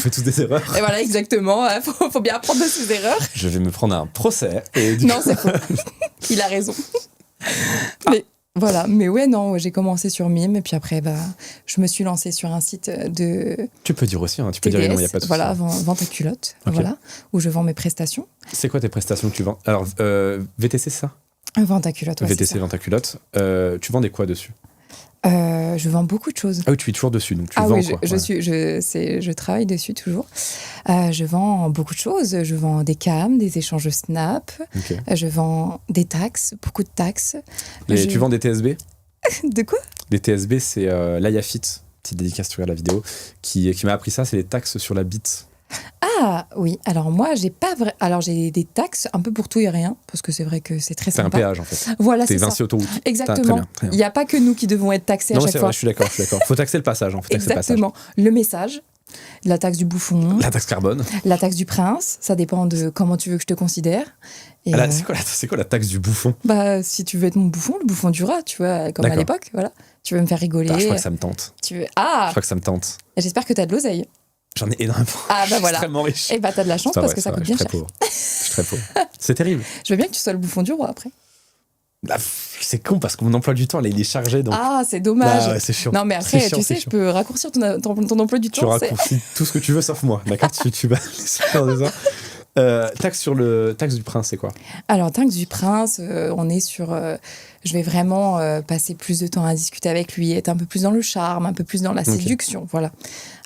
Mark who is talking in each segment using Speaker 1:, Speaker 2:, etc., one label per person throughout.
Speaker 1: On fait tous des erreurs.
Speaker 2: Et voilà, exactement. Faut bien apprendre de ses erreurs.
Speaker 1: Je vais me prendre un procès. Et
Speaker 2: Non, c'est faux. Il a raison. Mais voilà. Mais ouais, non, j'ai commencé sur Mime. Et puis après, je me suis lancée sur un site de
Speaker 1: Tu peux dire aussi, hein, tu peux dire
Speaker 2: TDS,
Speaker 1: non, il n'y a pas de souci.
Speaker 2: voilà, vente à culotte,
Speaker 1: Ok.
Speaker 2: voilà, où je vends mes prestations.
Speaker 1: C'est quoi tes prestations que tu vends? Alors, VTC, c'est ça?
Speaker 2: Vente à culotte, ouais,
Speaker 1: VTC,
Speaker 2: c'est ça.
Speaker 1: vente à culotte. Tu vends des quoi dessus?
Speaker 2: Je vends beaucoup de choses.
Speaker 1: Ah oui, tu es toujours dessus, donc tu
Speaker 2: Ah
Speaker 1: vends
Speaker 2: oui,
Speaker 1: quoi?
Speaker 2: je travaille dessus toujours. Je vends beaucoup de choses. Je vends des cams, des échanges Snap.
Speaker 1: Ok.
Speaker 2: Je vends des taxes, beaucoup de taxes.
Speaker 1: Tu vends des TSB?
Speaker 2: De quoi?
Speaker 1: Les TSB, c'est l'Ayafit, petite dédicace, tu regardes la vidéo, qui m'a appris ça, c'est les taxes sur la bite.
Speaker 2: Ah oui, alors moi, j'ai pas vrai. Alors j'ai des taxes un peu pour tout et rien, parce que c'est vrai que c'est très
Speaker 1: C'est un
Speaker 2: sympa.
Speaker 1: péage en fait.
Speaker 2: Voilà,
Speaker 1: C'est
Speaker 2: c'est ça.
Speaker 1: Vinci Autoroute.
Speaker 2: Exactement.
Speaker 1: Très bien.
Speaker 2: Il n'y a pas que nous qui devons être taxés à
Speaker 1: Non,
Speaker 2: chaque
Speaker 1: c'est
Speaker 2: fois.
Speaker 1: vrai, je suis d'accord. Faut taxer le passage, hein. Faut taxer
Speaker 2: Exactement. Le message, la taxe du bouffon,
Speaker 1: le passage. La taxe carbone.
Speaker 2: la taxe du prince, ça dépend de comment tu veux que je te considère. Et
Speaker 1: C'est quoi la taxe du bouffon?
Speaker 2: si tu veux être mon bouffon, le bouffon du rat, tu vois, comme à
Speaker 1: D'accord.
Speaker 2: l'époque, voilà. Tu veux me faire rigoler.
Speaker 1: Je crois que ça me tente. Je crois que ça me tente.
Speaker 2: J'espère que t'as de l'oseille.
Speaker 1: J'en ai énormément.
Speaker 2: Ah bah
Speaker 1: Je suis
Speaker 2: voilà.
Speaker 1: extrêmement riche.
Speaker 2: Et t'as de la chance
Speaker 1: C'est
Speaker 2: parce
Speaker 1: vrai,
Speaker 2: que ça
Speaker 1: c'est
Speaker 2: coûte
Speaker 1: vrai,
Speaker 2: bien
Speaker 1: je suis
Speaker 2: cher.
Speaker 1: très pauvre. Je suis très pauvre. C'est terrible.
Speaker 2: Je veux bien que tu sois le bouffon du roi après.
Speaker 1: C'est con parce que mon emploi du temps, là, il est chargé. Donc...
Speaker 2: Ah, c'est dommage.
Speaker 1: Bah, ouais, c'est chiant.
Speaker 2: Non, mais après,
Speaker 1: C'est chiant,
Speaker 2: tu sais,
Speaker 1: c'est
Speaker 2: je
Speaker 1: chiant.
Speaker 2: peux raccourcir ton emploi du
Speaker 1: Tu
Speaker 2: temps.
Speaker 1: raccourcis tout ce que tu veux sauf moi, d'accord? Tu vas faire ça. Taxe du prince, c'est quoi?
Speaker 2: Alors, taxe du prince, on est sur... je vais vraiment passer plus de temps à discuter avec lui, être un peu plus dans le charme, un peu plus dans la séduction, voilà.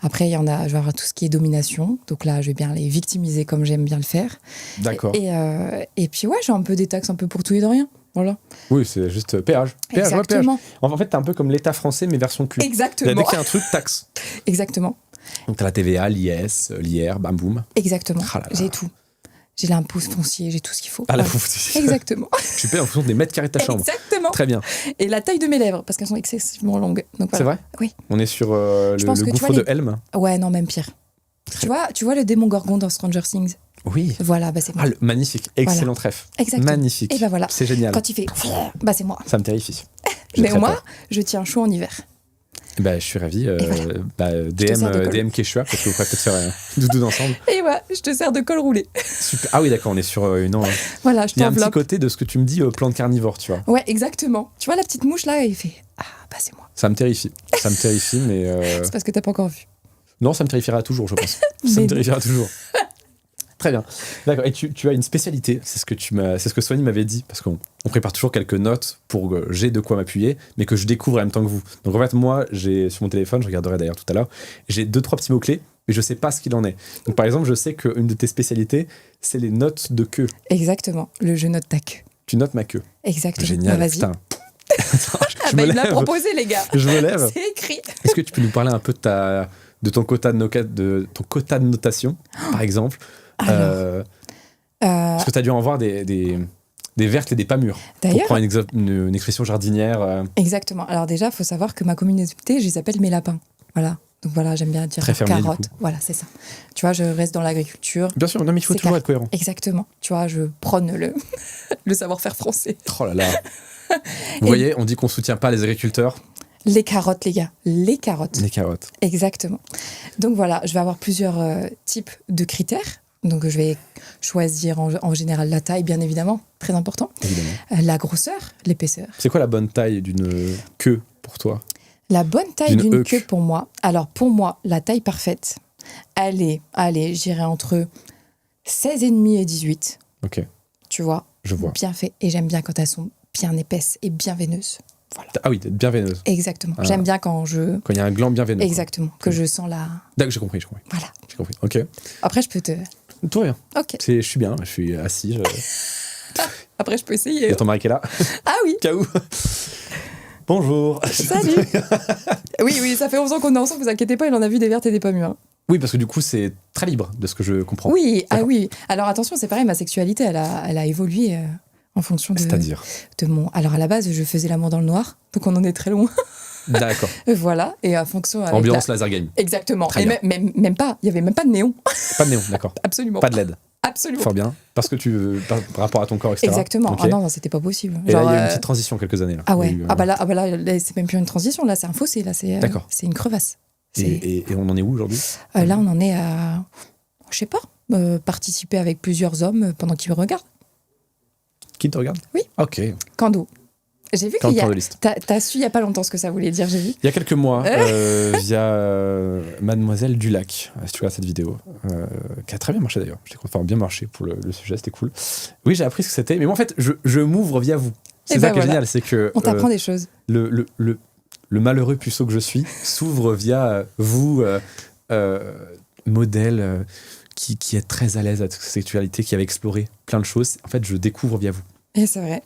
Speaker 2: Après, je vais avoir tout ce qui est domination. Donc là, je vais bien les victimiser comme j'aime bien le faire.
Speaker 1: D'accord.
Speaker 2: Et puis, ouais, j'ai un peu des taxes un peu pour tout et de rien. Voilà.
Speaker 1: Oui, c'est juste péage. Péage, ouais, péage.
Speaker 2: Exactement.
Speaker 1: En fait, t'es un peu comme l'État français, mais version cul.
Speaker 2: Exactement.
Speaker 1: Dès qu'il y a un truc, taxe.
Speaker 2: Exactement.
Speaker 1: Donc t'as la TVA, l'IS, l'IR, bam boum.
Speaker 2: Exactement.
Speaker 1: Ah là là.
Speaker 2: J'ai tout. J'ai l'impôt foncier, j'ai tout ce qu'il faut.
Speaker 1: Ah la
Speaker 2: Voilà.
Speaker 1: fou.
Speaker 2: Exactement.
Speaker 1: Tu payes en fonction des mètres carrés de ta chambre.
Speaker 2: Exactement.
Speaker 1: Très bien.
Speaker 2: Et la taille de mes lèvres, parce qu'elles sont excessivement longues. Donc, voilà.
Speaker 1: C'est vrai?
Speaker 2: Oui.
Speaker 1: On est sur
Speaker 2: Je pense
Speaker 1: le
Speaker 2: que tu
Speaker 1: gouffre
Speaker 2: vois
Speaker 1: de Helm.
Speaker 2: Ouais, non, même pire. Tu vois le démon Gorgon dans Stranger Things?
Speaker 1: Oui.
Speaker 2: Voilà, c'est moi.
Speaker 1: Magnifique. Excellent trèfle.
Speaker 2: Exactement.
Speaker 1: Magnifique.
Speaker 2: Et voilà.
Speaker 1: C'est génial.
Speaker 2: Quand il fait, c'est moi.
Speaker 1: Ça me terrifie.
Speaker 2: Mais au moins, je tiens chaud en hiver.
Speaker 1: Je suis ravi.
Speaker 2: te sers de col.
Speaker 1: DM Quechua, parce que vous pourrez peut-être faire doudou ensemble.
Speaker 2: Et ouais, je te sers de col roulé.
Speaker 1: Super. Ah oui, d'accord, on est sur une.
Speaker 2: Voilà, je
Speaker 1: Il y a un petit
Speaker 2: t'enveloppe.
Speaker 1: côté de ce que tu me dis, plante carnivore, tu vois.
Speaker 2: Ouais, exactement. Tu vois la petite mouche là, il fait c'est moi.
Speaker 1: Ça me terrifie. Mais.
Speaker 2: C'est parce que t'as pas encore vu.
Speaker 1: Non, ça me terrifiera toujours, je pense. Ça
Speaker 2: Mais
Speaker 1: me terrifiera toujours. Très bien. D'accord. Et tu as une spécialité, c'est ce que Sony m'avait dit, parce qu'on prépare toujours quelques notes pour que j'ai de quoi m'appuyer, mais que je découvre en même temps que vous. Donc en fait, moi, j'ai sur mon téléphone, je regarderai d'ailleurs tout à l'heure, j'ai 2-3 petits mots-clés, mais je sais pas ce qu'il en est. Donc par exemple, je sais qu'une de tes spécialités, c'est les notes de queue.
Speaker 2: Exactement, je note ta queue.
Speaker 1: Tu notes ma queue.
Speaker 2: Exactement.
Speaker 1: Génial.
Speaker 2: Vas-y.
Speaker 1: Putain.
Speaker 2: Il me l'a proposé, les gars.
Speaker 1: Je me lève.
Speaker 2: C'est écrit.
Speaker 1: Est-ce que tu peux nous parler un peu de ton quota de notation, par exemple? Parce que tu as dû en voir des vertes et des pas mûres. Pour
Speaker 2: D'ailleurs,
Speaker 1: prendre une expression jardinière.
Speaker 2: exactement. Alors déjà, il faut savoir que ma communauté, je les appelle mes lapins. Voilà. Donc voilà, j'aime bien dire
Speaker 1: Très fermier,
Speaker 2: carottes.
Speaker 1: du coup.
Speaker 2: Voilà, c'est ça. Tu vois, je reste dans l'agriculture.
Speaker 1: Bien sûr, non, mais il faut
Speaker 2: C'est
Speaker 1: toujours
Speaker 2: clair.
Speaker 1: être cohérent.
Speaker 2: Exactement. Tu vois, je prône le savoir-faire français.
Speaker 1: Oh là là. Vous voyez, on dit qu'on soutient pas les agriculteurs.
Speaker 2: Les carottes, les gars. Les carottes.
Speaker 1: Les carottes.
Speaker 2: Exactement. Donc voilà, je vais avoir plusieurs types de critères. Donc je vais choisir en général la taille, bien évidemment, très important.
Speaker 1: Évidemment.
Speaker 2: La grosseur, l'épaisseur.
Speaker 1: C'est quoi la bonne taille d'une queue pour toi?
Speaker 2: La bonne taille
Speaker 1: D'une
Speaker 2: d'une
Speaker 1: euque.
Speaker 2: queue pour moi. Alors pour moi, la taille parfaite, allez, j'irai entre 16,5 et 18.
Speaker 1: Ok,
Speaker 2: Tu vois,
Speaker 1: je vois.
Speaker 2: bien fait. Et j'aime bien quand elles sont bien épaisses et bien veineuses. Voilà.
Speaker 1: Ah oui, d'être bien veineuse.
Speaker 2: Exactement.
Speaker 1: Ah.
Speaker 2: J'aime bien quand je...
Speaker 1: Quand il y a un gland bien veineux. quoi.
Speaker 2: Exactement. Que je sens la...
Speaker 1: D'accord, j'ai compris.
Speaker 2: Voilà.
Speaker 1: J'ai compris. Ok.
Speaker 2: Après, je peux te...
Speaker 1: Tout va bien.
Speaker 2: Ok.
Speaker 1: Je suis bien, je suis assis.
Speaker 2: Après, je peux
Speaker 1: Il
Speaker 2: essayer.
Speaker 1: y a ton mari qui est là.
Speaker 2: Ah oui.
Speaker 1: Caou. Bonjour.
Speaker 2: Salut. Oui, ça fait 11 ans qu'on est ensemble, vous inquiétez pas, il en a vu des vertes et des pas mûres.
Speaker 1: Oui, parce que du coup, c'est très libre de ce que je comprends.
Speaker 2: Oui,
Speaker 1: D'accord.
Speaker 2: oui. Alors attention, c'est pareil, ma sexualité, elle a évolué en fonction
Speaker 1: C'est-à-dire
Speaker 2: de mon... Alors à la base, je faisais l'amour dans le noir, donc on en est très loin.
Speaker 1: D'accord.
Speaker 2: Voilà, et à fonction... avec
Speaker 1: Ambiance laser game.
Speaker 2: Exactement.
Speaker 1: Très
Speaker 2: Et
Speaker 1: bien.
Speaker 2: même pas, il y avait même pas de néon.
Speaker 1: Pas de néon, d'accord.
Speaker 2: Absolument.
Speaker 1: Pas de LED.
Speaker 2: Absolument.
Speaker 1: Fort bien. Parce que par rapport à ton corps, etc.
Speaker 2: Exactement.
Speaker 1: Ok.
Speaker 2: Ah non, c'était pas possible.
Speaker 1: Et là,
Speaker 2: Genre,
Speaker 1: il y a eu une petite transition quelques années. Là.
Speaker 2: Ah
Speaker 1: Il y a
Speaker 2: ouais.
Speaker 1: eu,
Speaker 2: Ah bah là, c'est même plus une transition, là, c'est un fossé, là,
Speaker 1: D'accord.
Speaker 2: c'est une crevasse.
Speaker 1: Et on en est où aujourd'hui?
Speaker 2: Là, on en est à, je sais pas, participer avec plusieurs hommes pendant qu'ils me regardent.
Speaker 1: Qui te regarde?
Speaker 2: Oui.
Speaker 1: Ok.
Speaker 2: Kando. J'ai vu
Speaker 1: Quand
Speaker 2: qu'il y a...
Speaker 1: de liste.
Speaker 2: T'as su il y a pas longtemps ce que ça voulait dire, j'ai vu.
Speaker 1: Il y a quelques mois, via Mademoiselle Dulac, si tu regardes cette vidéo, qui a très bien marché d'ailleurs. Enfin, bien marché pour le sujet, c'était cool. Oui, j'ai appris ce que c'était. Mais moi, en fait, je m'ouvre via vous. C'est ça qui est génial, c'est que...
Speaker 2: On t'apprend des choses.
Speaker 1: Le malheureux puceau que je suis s'ouvre via vous, modèle qui est très à l'aise avec sa sexualité, qui avait exploré plein de choses. En fait, je découvre via vous.
Speaker 2: Et c'est vrai.